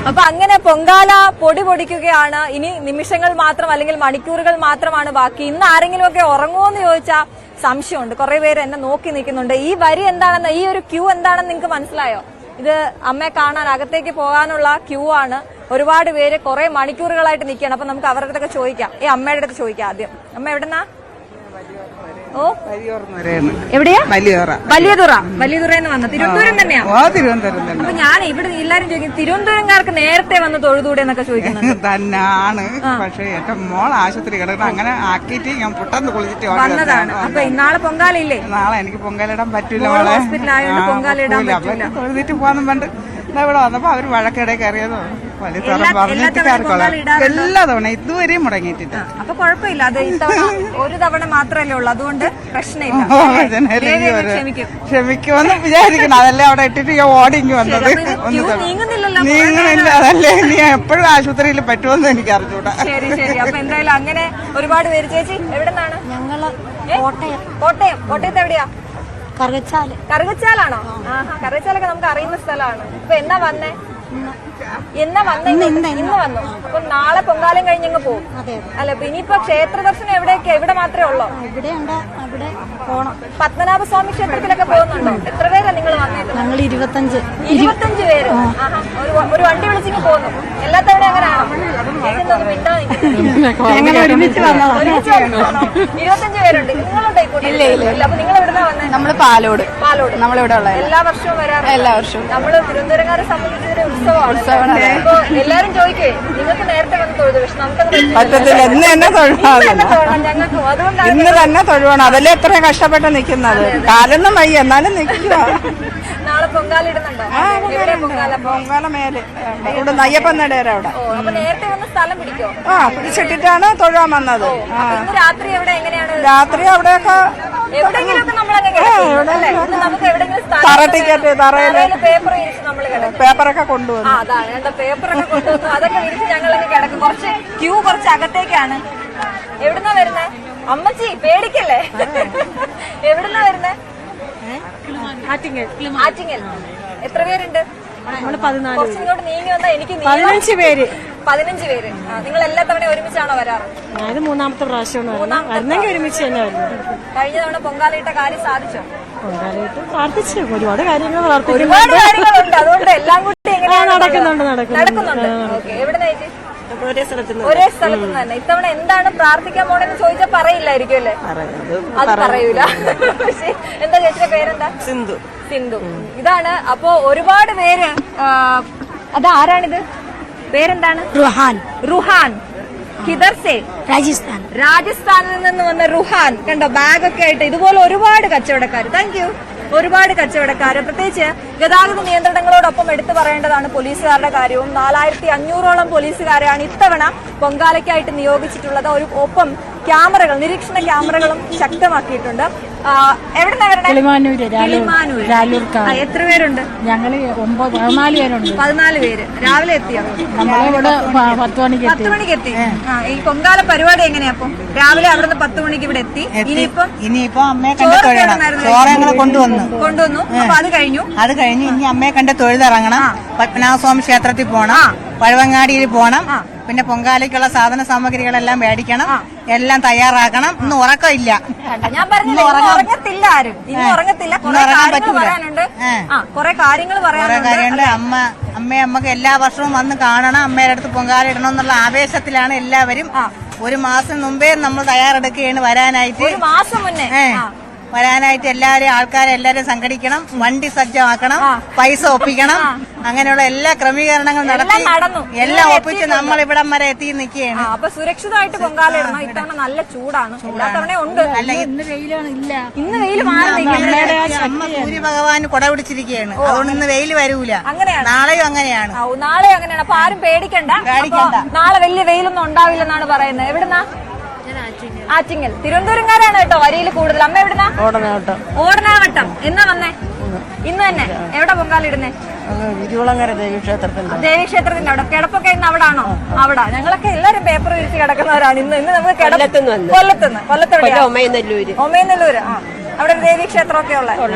അപ്പൊ അങ്ങനെ പൊങ്കാല പൊടി പൊടിക്കുകയാണ്. ഇനി നിമിഷങ്ങൾ മാത്രം അല്ലെങ്കിൽ മണിക്കൂറുകൾ മാത്രമാണ് ബാക്കി. ഇന്ന് ആരെങ്കിലും ഒക്കെ ഉറങ്ങുമോ എന്ന് ചോദിച്ചാൽ സംശയമുണ്ട്. കുറെ പേര് എന്നെ നോക്കി നിൽക്കുന്നുണ്ട്. ഈ വരി എന്താണെന്ന്, ഈ ഒരു ക്യൂ എന്താണെന്ന് നിങ്ങൾക്ക് മനസ്സിലായോ? ഇത് അമ്മയെ കാണാൻ അകത്തേക്ക് പോകാനുള്ള ക്യൂ ആണ്. ഒരുപാട് പേര് കുറെ മണിക്കൂറുകളായിട്ട് നിൽക്കുകയാണ്. അപ്പൊ നമുക്ക് അവരുടെ അടുത്തൊക്കെ ചോദിക്കാം. അമ്മയുടെ അടുത്ത് ചോദിക്കാം ആദ്യം. അമ്മ എവിടെന്നാ? ഓ, എവിടെയാ? വലിയതുറന്ന് വന്ന തിരുവനന്തപുരം തന്നെയാ? അപ്പൊ ഞാൻ ഇവിടെ എല്ലാരും ചോദിക്കും, തിരുവനന്തപുരംകാർക്ക് നേരത്തെ വന്ന് തൊഴുതൂടെ എന്നൊക്കെ ചോദിക്കുന്നത് തന്നെയാണ്. പക്ഷെ എന്റെ മോൾ ആശുപത്രി കിടക്കണം, അങ്ങനെ ആക്കിയിട്ട് ഞാൻ പുട്ടന്ന് കുളിച്ചിട്ട് വന്നതാണ്. അപ്പൊ നാളെ പൊങ്കാല ഇല്ലേ? നാളെ എനിക്ക് പൊങ്കാലിടാൻ പറ്റൂല, ഹോസ്പിറ്റലായോണ്ട് പൊങ്കാല ഇടാൻ പറ്റൂല. തൊഴുതിട്ട് പോകാനും പണ്ട് ഇവിടെ വന്നപ്പോ അവര് വഴക്കിടയിൽ കയറിയതോ എല്ലാ തവണ ഇതുവരെയും മുടങ്ങിയിട്ടില്ല. അപ്പൊ കുഴപ്പമില്ല, അത് ഇത്തവണ ഒരു തവണ മാത്രമല്ലേ ഉള്ളൂ, അതുകൊണ്ട് പ്രശ്നമില്ല. ക്ഷമിക്കുമെന്ന് വിചാരിക്കണം. അതല്ലേ അവിടെ ഇട്ടിട്ട് ഞാൻ ഓടിങ്ങി വന്നത്. നീങ്ങുന്നില്ല, അതല്ലേ നീ എപ്പോഴും ആശുപത്രിയിൽ പറ്റുമെന്ന് എനിക്ക് അറിഞ്ഞൂടാ. ശരി ശരി. അപ്പൊ എന്തായാലും അങ്ങനെ ഒരുപാട് പേര്. ചേച്ചി എവിടെ നിന്നാണ്? ഞങ്ങള് കോട്ടയം. കോട്ടയത്ത് എവിടെയാ? കറുകച്ചാലാണോ? കറുകച്ചാലൊക്കെ നമുക്ക് അറിയുന്ന സ്ഥലമാണ്. ഇപ്പൊ എന്നാ വന്നേ? ഇന്ന് വന്നു. അപ്പൊ നാളെ പൊങ്കാലം കഴിഞ്ഞങ്ങ് പോകും അല്ല? അപ്പൊ ഇനിയിപ്പോ ക്ഷേത്ര ദർശനം എവിടെയൊക്കെയാ? ഇവിടെ മാത്രമേ ഉള്ളൂ? പത്മനാഭസ്വാമി ക്ഷേത്രത്തിലൊക്കെ പോകുന്നുണ്ടോ? എത്ര പേരാ നിങ്ങൾ വന്നത്? ഞങ്ങൾ 25 പേര്. ഒരു വണ്ടി വിളിച്ചിങ്ങ് പോകുന്നു. എല്ലാ തവണ അങ്ങനെയാണോ? 25 പേരുണ്ട്. നിങ്ങളുണ്ടോ ഇപ്പൊ? ഇല്ല. അപ്പൊ നിങ്ങൾ എവിടുന്നാ വന്നത്? നമ്മള് പാലോട്. നമ്മളിവിടെ ഉള്ള എല്ലാ വർഷവും വരാറ്? എല്ലാ വർഷവും. നമ്മള് തിരുവനന്തപുരംകാരെ സംബന്ധിച്ചൊരു ഉത്സവമാണ്. അപ്പൊ എല്ലാരും ചോദിക്കേ, നിങ്ങൾക്ക് നേരത്തെ വന്ന് തൊഴുതു, പക്ഷെ നമുക്കത് പറ്റത്തില്ല. ഇന്ന് തന്നെ ഞങ്ങൾക്കും അതുകൊണ്ടാണ് ഇന്ന് തന്നെ തൊഴുവാണ്. അതല്ലേ എത്ര കഷ്ടപ്പെട്ട് നിൽക്കുന്നത്. കാലൊന്നും വയ്യ, എന്നാലും നിൽക്കുക. നാളെ പൊങ്കാല ഇടുന്നുണ്ടോ? പൊങ്കാല മേലെ ഇവിടെ അയ്യപ്പൻ നടേര അവിടെ. അപ്പൊ നേരത്തെ വന്ന് സ്ഥലം പിടിക്കോ? പിടിച്ചിട്ടിട്ടാണ് തൊഴാൻ വന്നത്. ഇന്ന് രാത്രി എവിടെ എങ്ങനെയാണ്? രാത്രി അവിടെയൊക്കെ എവിടെയെങ്കിലുമൊക്കെ നമ്മളങ്ങ് നമുക്ക് എവിടെയെങ്കിലും പേപ്പർ വിരിച്ച് നമ്മൾ കിടക്കും. പേപ്പറൊക്കെ കൊണ്ടുവന്നു. അതാണ് എന്താ പേപ്പറൊക്കെ കൊണ്ടുവന്നു. അതൊക്കെ വിരിച്ച് ഞങ്ങളങ്ങ് കിടക്കും. ക്യൂ കുറച്ച് അകത്തേക്കാണ്. എവിടുന്നാ വരുന്നേ? അമ്മച്ചി പേടിക്കല്ലേ? എവിടുന്നാ വരുന്നേ? ആറ്റിങ്ങൽ. എത്ര പേരുണ്ട്? കുറച്ചിങ്ങോട്ട് നീങ്ങി വന്നാ എനിക്ക് 15 പേര്. നിങ്ങൾ എല്ലാ തവണ ഒരുമിച്ചാണോ വരാറ്? അത് മൂന്നാമത്തെ പ്രാവശ്യമാണ് ഒരുമിച്ച് തന്നെ വരുന്നത്. കഴിഞ്ഞ തവണ പൊങ്കാലയിട്ട കാര്യം സാധിച്ചോ? പൊങ്കാലയിട്ട് പ്രാർത്ഥിച്ചു. ഒരുപാട് കാര്യങ്ങളുണ്ട്. അതുകൊണ്ട് എല്ലാം കൂടി നടക്കുന്നുണ്ട്. ഓക്കെ. എവിടെ നയിച്ച്? ഒരേ സ്ഥലത്ത് നിന്ന് തന്നെ. ഇത്തവണ എന്താണ് പ്രാർത്ഥിക്കാൻ പോണെന്ന് ചോദിച്ചാൽ പറയില്ലായിരിക്കും അല്ലേ? അത് പറയൂല. എന്താ ചേച്ചിയുടെ പേരെന്താ? സിന്ധു. ഇതാണ്. അപ്പോ ഒരുപാട് പേര്. അതാരാണിത്? പേരെന്താണ്? റുഹാൻ. കിദർസെ? രാജസ്ഥാനിൽ നിന്ന് വന്ന റുഹാൻ. കണ്ടോ, ബാഗൊക്കെ ആയിട്ട് ഇതുപോലെ ഒരുപാട് കച്ചവടക്കാർ. Thank you. ഒരുപാട് കച്ചവടക്കാര്. പ്രത്യേകിച്ച് ഗതാഗത നിയന്ത്രണങ്ങളോടൊപ്പം എടുത്തു പറയേണ്ടതാണ് പോലീസുകാരുടെ കാര്യവും. 4500ഓളം പോലീസുകാരെയാണ് ഇത്തവണ പൊങ്കാലയ്ക്കായിട്ട് നിയോഗിച്ചിട്ടുള്ളത്. ഒപ്പം ക്യാമറകൾ, നിരീക്ഷണ ക്യാമറകളും ശക്തമാക്കിയിട്ടുണ്ട്. എവിടുന്നാ വരണേ? എത്ര പേരുണ്ട്? ഞങ്ങള് 14 പേരുണ്ട്. 14 പേര്. രാവിലെ എത്തിയോ? 10 മണിക്ക് എത്തി. ഈ പൊങ്കാല പരിപാടി എങ്ങനെയാ? അപ്പം രാവിലെ അവിടുന്ന് 10 മണിക്ക് ഇവിടെ എത്തി. ഇനിയിപ്പോ അമ്മയെ കണ്ട് കൊണ്ടുവന്നു. അപ്പൊ അത് കഴിഞ്ഞു ഇനി അമ്മയെ കണ്ട് തൊഴുതിറങ്ങണം. പത്മനാഭസ്വാമി ക്ഷേത്രത്തിൽ പോണം, പഴവങ്ങാടിയിൽ പോണം. പിന്നെ പൊങ്കാലയ്ക്കുള്ള സാധന സാമഗ്രികളെല്ലാം മേടിക്കണം, എല്ലാം തയ്യാറാക്കണം. ഇന്ന് ഉറക്കമില്ല. ഞാൻ ഉറങ്ങത്തില്ല. ആരും ഇന്ന് ഉറങ്ങത്തില്ല. കുറെ കാര്യങ്ങൾ പറയാനുണ്ട്. അമ്മക്ക് എല്ലാ വർഷവും വന്ന് കാണണം, അമ്മയുടെ അടുത്ത് പൊങ്കാല ഇടണം എന്നുള്ള ആവേശത്തിലാണ് എല്ലാവരും. ഒരു മാസം മുമ്പേ നമ്മൾ തയ്യാറെടുക്കുകയാണ് വരാനായിട്ട്. ഒരു മാസം മുന്നേ വരാനായിട്ട് ആൾക്കാരെല്ലാരും സംഘടിക്കണം, വണ്ടി സജ്ജമാക്കണം, പൈസ ഒപ്പിക്കണം, അങ്ങനെയുള്ള എല്ലാ ക്രമീകരണങ്ങളും നടത്തി എല്ലാം ഒപ്പിച്ച് നമ്മൾ ഇവിടം വരെ എത്തി നിൽക്കുകയാണ്. അപ്പൊ സുരക്ഷിതമായിട്ട് പൊങ്കാല ഇടണം. ഇത്തവണ നല്ല ചൂടാണ്. എല്ലാ തവണ ഉണ്ട്. ഇന്ന് വെയിലാണ്. ഇല്ല, ഇന്ന് വെയിൽ മാറി. അമ്മ സൂര്യഭഗവാൻ കുട പിടിച്ചിരിക്കുകയാണ്. അതുകൊണ്ട് ഇന്ന് വെയിൽ വരൂല. അങ്ങനെയാണ്. നാളെയും അങ്ങനെയാണ്. അപ്പൊ ആരും പേടിക്കണ്ട. നാളെ വലിയ വെയിലൊന്നും ഉണ്ടാവില്ലെന്നാണ് പറയുന്നത്. എവിടുന്നാ? ആറ്റിങ്ങൽ. തിരുവനന്തപുരംകാരാണ് കേട്ടോ വരിയിൽ കൂടുതൽ. അമ്മ എവിടുന്നാ? ഓടനാവട്ടം. എന്നാ വന്നേ? ഇന്ന് തന്നെ. എവിടെ പൊങ്കാല ഇടുന്നേ? ദേവീക്ഷേത്രത്തിന്റെ അവിടെ. കിടപ്പൊക്കെ ഇന്ന് അവിടെ ആണോ? അവിടെ. ഞങ്ങളൊക്കെ എല്ലാരും പേപ്പർ വിരിച്ച് കിടക്കുന്നവരാണ്. ഇന്ന് നമുക്ക് കൊല്ലത്തുനിന്ന് ഒമയനല്ലൂര്. അവിടെ ദേവീക്ഷേത്രമൊക്കെ ഉള്ള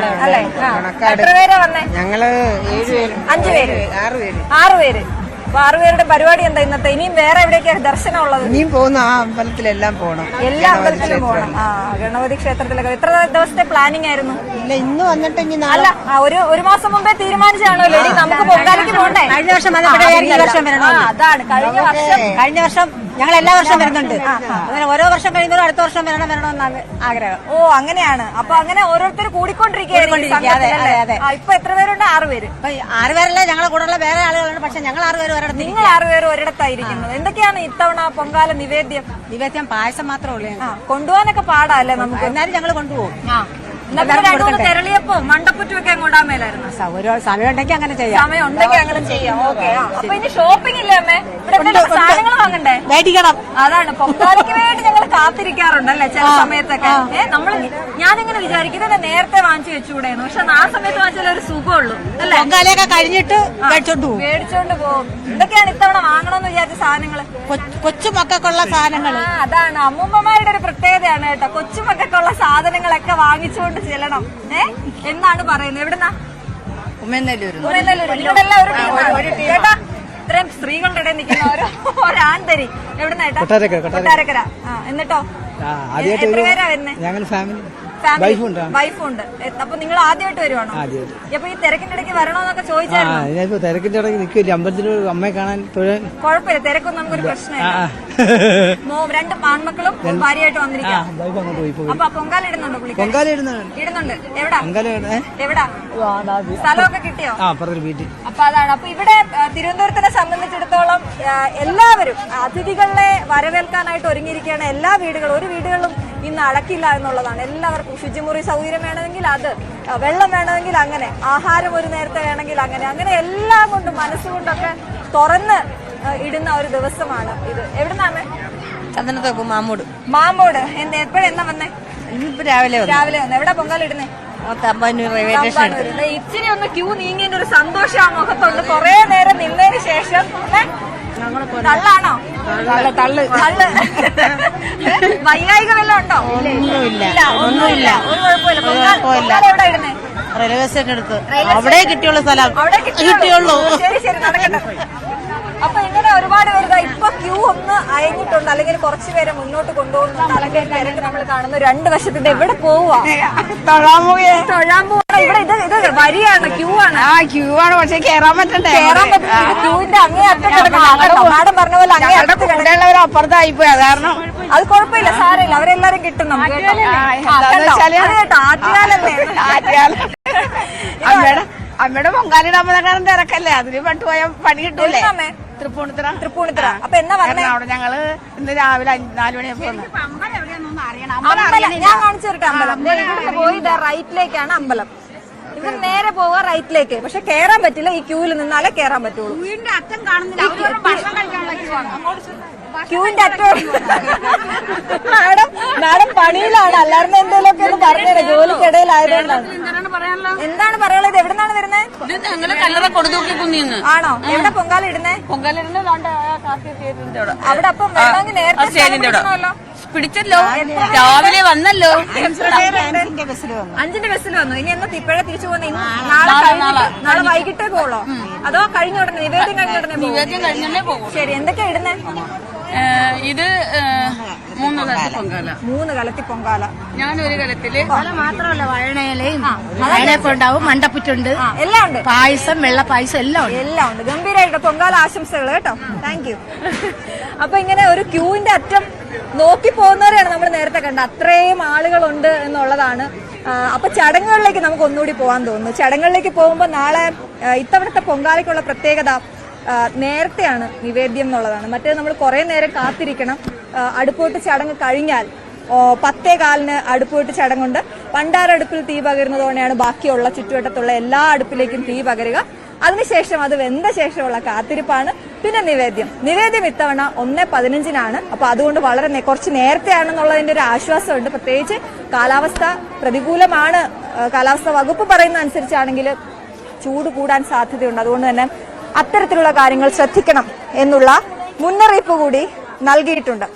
അല്ലേ? എത്ര പേരാ വന്നേ? ഞങ്ങള് 5 പേര്. 6 പേര്. അപ്പൊ 6 പേരുടെ പരിപാടി എന്താ ഇന്നത്തെ? ഇനിയും വേറെ എവിടെയൊക്കെയാണ് ദർശനം ഉള്ളത്? ഇനിയും പോകുന്ന ആ അമ്പലത്തിലെല്ലാം പോകണം. എല്ലാ അമ്പലത്തിലും പോകണം. ഗണപതി ക്ഷേത്രത്തിലൊക്കെ എത്ര ദിവസത്തെ പ്ലാനിങ് ആയിരുന്നു? ഇല്ല, ഇന്ന് വന്നിട്ട് ഇനി അല്ല, ഒരു മാസം മുമ്പേ തീരുമാനിച്ചാണല്ലോ നമുക്ക് പൊങ്കാലയ്ക്ക് പോകണ്ടേ? കഴിഞ്ഞ വർഷം അതാണ് കഴിഞ്ഞ വർഷം ഞങ്ങൾ എല്ലാ വർഷം വരുന്നുണ്ട്. അങ്ങനെ ഓരോ വർഷം കഴിയുമ്പോഴും അടുത്ത വർഷം വരണമെന്നാണ് ആഗ്രഹം. ഓ, അങ്ങനെയാണ്. അപ്പൊ അങ്ങനെ ഓരോരുത്തർ കൂടിക്കൊണ്ടിരിക്കുകയായിരുന്നു. ഇപ്പൊ എത്ര പേരുണ്ട്? 6 പേര്. 6 പേരല്ല, ഞങ്ങളെ കൂടെയുള്ള വേറെ ആളുകളുണ്ട്. പക്ഷെ ഞങ്ങൾ 6 പേര് ഒരിടത്ത്. നിങ്ങൾ 6 പേര് ഒരിടത്തായിരിക്കുന്നത്. എന്തൊക്കെയാണ് ഇത്തവണ പൊങ്കാല നിവേദ്യം? പായസം മാത്രമേ ഉള്ളൂ. കൊണ്ടുപോകാനൊക്കെ പാടല്ലേ നമുക്ക്? എന്നാലും ഞങ്ങൾ കൊണ്ടുപോകും. തെരളിയപ്പോ മണ്ടപ്പുറ്റും ഒക്കെ കൊണ്ടാൻ മേലായിരുന്നു. സമയം ഉണ്ടെങ്കിൽ അങ്ങനെ ചെയ്യാം. സമയം ഉണ്ടെങ്കിൽ അങ്ങനെ ചെയ്യാം. ഓക്കെ. അപ്പൊ ഇനി ഷോപ്പിംഗ് ഇല്ലേ അമ്മേ? ഇവിടെ സാധനങ്ങൾ വാങ്ങണ്ടേ? മേടിക്കണം. അതാണ് പൊങ്കാലയ്ക്ക് വേണ്ടി ഞങ്ങൾ കാത്തിരിക്കാറുണ്ടല്ലേ ചില സമയത്തൊക്കെ. ഞാനിങ്ങനെ വിചാരിക്കുന്നത് നേരത്തെ വാങ്ങിച്ചു വെച്ചുകൂടെയെന്ന്. പക്ഷെ ആ സമയത്ത് വാങ്ങിച്ചാൽ ഒരു സുഖമുള്ളൂ അല്ലേ? പൊങ്കാലയൊക്കെ കഴിഞ്ഞിട്ട് മേടിച്ചോണ്ട് പോകും. എന്തൊക്കെയാണ് ഇത്തവണ വാങ്ങണമെന്ന് വിചാരിച്ച സാധനങ്ങള്? കൊച്ചുമക്കൾക്കുള്ള സാധനങ്ങൾ. അതാണ് അമ്മൂമ്മമാരുടെ ഒരു പ്രത്യേകതയാണ് കേട്ടോ. കൊച്ചുമക്കൾക്കുള്ള സാധനങ്ങളൊക്കെ വാങ്ങിച്ചുകൊണ്ട് ചെല്ലണം. എന്നാണ് പറയുന്നത്? എവിടുന്നാ? ചേട്ടാ, ഇത്രയും സ്ത്രീകളുടെ ഇടയിൽ നിൽക്കുന്ന ഒരാന്തരി എവിടുന്ന? കൊട്ടാരക്കര. എന്നിട്ടോ എത്ര പേരാ വരുന്നത്? വൈഫുണ്ട്. അപ്പൊ നിങ്ങൾ ആദ്യമായിട്ട് വരുവാണോ? അപ്പൊ ഈ തിരക്കിന്റെ ഇടയ്ക്ക് വരണോന്നൊക്കെ ചോദിച്ചായിരുന്നു. തിരക്കിന്റെ ഇടയ്ക്ക് നിൽക്കില്ല, അമ്പലത്തിൽ അമ്മയെ കാണാൻ. കുഴപ്പമില്ല, തിരക്കൊന്നും നമുക്കൊരു പ്രശ്നമില്ല. 2 ആൺമക്കളും ഭാര്യയായിട്ട് വന്നിരിക്കാം. അപ്പൊ പൊങ്കാല ഇടുന്നുണ്ടോ? ഇടുന്നുണ്ട്. എവിടാ സ്ഥലമൊക്കെ കിട്ടിയോ? അപ്പൊ അതാണ്. അപ്പൊ ഇവിടെ തിരുവനന്തപുരത്തിനെ സംബന്ധിച്ചിടത്തോളം എല്ലാവരും അതിഥികളെ വരവേൽക്കാനായിട്ട് ഒരുങ്ങിയിരിക്കുകയാണ്. എല്ലാ വീടുകളും, ഒരു വീടുകളിലും ഇന്ന് അടക്കില്ല എന്നുള്ളതാണ്. എല്ലാവർക്കും ശുചിമുറി സൗകര്യം വേണമെങ്കിൽ അത്, വെള്ളം വേണമെങ്കിൽ അങ്ങനെ, ആഹാരം ഒരു നേരത്തെ വേണമെങ്കിൽ അങ്ങനെ എല്ലാം കൊണ്ടും മനസ്സുകൊണ്ടൊക്കെ തുറന്ന് ഇടുന്ന ഒരു ദിവസമാണ് ഇത്. എവിടുന്നാണ്? ചന്ദനത്തോപ്പ് മാമൂട്. എപ്പോഴെന്നാ വന്നേ? രാവിലെ വന്നു. എവിടെ പൊങ്കാല ഇടുന്നേ? ഇച്ചിരി ഒന്ന് ക്യൂ നീങ്ങിയ ഒരു സന്തോഷം ആ മുഖത്തുണ്ട്. കൊറേ നേരം നിന്നതിന് ശേഷം. തള്ളാണോ? തള്ളു. വൈകാരിക വല്ലതും ഉണ്ടോ? ഒന്നുമില്ല. ഒരു കുഴപ്പമില്ല. പൊങ്കാല എവിടെ ഇടുന്നേ? റെയിൽവേ സ്റ്റേഷൻ അടുത്ത്. അവിടെ കിട്ടിയുള്ള സ്ഥലം. അവിടെ കിട്ടിയുള്ളൂ. ശരി, നടക്കട്ടെ. അപ്പൊ ഇങ്ങനെ ഒരുപാട് പേര് ഇപ്പൊ ക്യൂ ഒന്ന് അയഞ്ഞിട്ടുണ്ട്, അല്ലെങ്കിൽ കുറച്ചു പേരെ മുന്നോട്ട് കൊണ്ടുപോകുന്നുണ്ട്. അല്ലെങ്കിൽ തിരക്ക് നമ്മൾ കാണുന്നു. 2 വശത്തിന്റെ എവിടെ പോവാ? തൊഴാൻ പോവാ. ഇവിടെ ഇത് വരിയാണ്, ക്യൂ ആണ്. പക്ഷെ കേറാൻ പറ്റണ്ടേ? ക്യൂവിന്റെ അങ്ങേ അറ്റം കിടക്കണം. മാഡം പറഞ്ഞ പോലെ അങ്ങേ അറ്റത്ത് അപ്പുറത്തായിപ്പോയി. അത് കാരണം അത് കുഴപ്പമില്ല, സാരമില്ല. അവരെല്ലാരും കിട്ടും നമുക്ക് കേട്ടോ. അമ്മയുടെ പൊങ്കാലിടാൻ തിരക്കല്ലേ, അതിന് പട്ടുപോയ പണി കിട്ടൂലേ? തൃപ്പൂണിത്തുറ. അപ്പൊ എന്നാ പറഞ്ഞേ? ഞങ്ങള് ഇന്ന് രാവിലെ 4 മണിയപ്പോ ഞാൻ കാണിച്ചു തരട്ടെ അമ്പലം. ഇവിടെ പോയി റൈറ്റിലേക്കാണ് അമ്പലം. ഇവർ നേരെ പോവുക റൈറ്റിലേക്ക്. പക്ഷെ കേറാൻ പറ്റില്ല, ഈ ക്യൂവിൽ നിന്നാലേ കേറാൻ പറ്റുള്ളൂ. ക്യൂവിന്റെ അറ്റം കാണുന്നില്ല. ക്യൂവിന്റെ അറ്റം. മാഡം പണിയിലാണ്, അല്ലാതെ എന്തെങ്കിലുമൊക്കെ ഒന്ന് പറഞ്ഞേരെ. ജോലിക്കിടയിലായതുകൊണ്ടാണ്. എന്താണ് പറയാനുള്ളത്? എവിടെന്നാണ് വരുന്നത്? ആണോ? എവിടെ പൊങ്കാല ഇടുന്നേ? അവിടെ അപ്പം വേണമെങ്കിൽ നേരത്തെ പിടിച്ചല്ലോ, രാവിലെ വന്നല്ലോ. 5ന്റെ ബസ്സിൽ വന്നു. ഇനി എന്നാ ഇപ്പോഴേ തിരിച്ചു പോകുന്ന? നാളെ വൈകിട്ടേ പോളോ? അതോ കഴിഞ്ഞ ഉടനെ? നിവേദ്യം കഴിഞ്ഞ ഉടനെ പോകും. ശരി, എന്തൊക്കെയാ ഇടുന്നേ? ഇത് 3 കലത്തി പൊങ്കാല. ഞാനൊരു കലത്തില് മാത്രമല്ല, വഴണയിലയും വഴണയപ്പുണ്ടാവും, മണ്ടപ്പുറ്റുണ്ട്, എല്ലാം ഉണ്ട്. പായസം, വെള്ള പായസം എല്ലാം ഉണ്ട്. ഗംഭീരമായിട്ട് പൊങ്കാല ആശംസകൾ കേട്ടോ. Thank you. അപ്പൊ ഇങ്ങനെ ഒരു ക്യൂവിന്റെ അറ്റം നോക്കി പോകുന്നവരെയാണ് നമ്മൾ നേരത്തെ കണ്ടത്. അത്രയും ആളുകളുണ്ട് എന്നുള്ളതാണ്. അപ്പൊ ചടങ്ങുകളിലേക്ക് നമുക്ക് ഒന്നുകൂടി പോകാൻ തോന്നുന്നു. ചടങ്ങുകളിലേക്ക് പോകുമ്പോൾ നാളെ ഇത്തവണത്തെ പൊങ്കാലയ്ക്കുള്ള പ്രത്യേകത നേരത്തെയാണ് നിവേദ്യം എന്നുള്ളതാണ്. മറ്റേ നമ്മൾ കുറെ നേരം കാത്തിരിക്കണം. അടുപ്പോട്ട് ചടങ്ങ് കഴിഞ്ഞാൽ 10:15 അടുപ്പോട്ട് ചടങ്ങുണ്ട്. പണ്ടാരടുപ്പിൽ തീ പകരുന്നതോടെയാണ് ബാക്കിയുള്ള ചുറ്റുവട്ടത്തുള്ള എല്ലാ അടുപ്പിലേക്കും തീ പകരുക. അതിനുശേഷം അത് വെന്ത ശേഷമുള്ള കാത്തിരിപ്പാണ്. പിന്നെ നിവേദ്യം ഇത്തവണ 1:15 അപ്പൊ അതുകൊണ്ട് വളരെ കുറച്ച് നേരത്തെയാണെന്നുള്ളതിന്റെ ഒരു ആശ്വാസമുണ്ട്. പ്രത്യേകിച്ച് കാലാവസ്ഥ പ്രതികൂലമാണ്. കാലാവസ്ഥ വകുപ്പ് പറയുന്ന അനുസരിച്ചാണെങ്കിൽ ചൂട് കൂടാൻ സാധ്യതയുണ്ട്. അതുകൊണ്ട് തന്നെ അത്തരത്തിലുള്ള കാര്യങ്ങൾ ശ്രദ്ധിക്കണം എന്നുള്ള മുന്നറിയിപ്പ് കൂടി നൽകിയിട്ടുണ്ട്.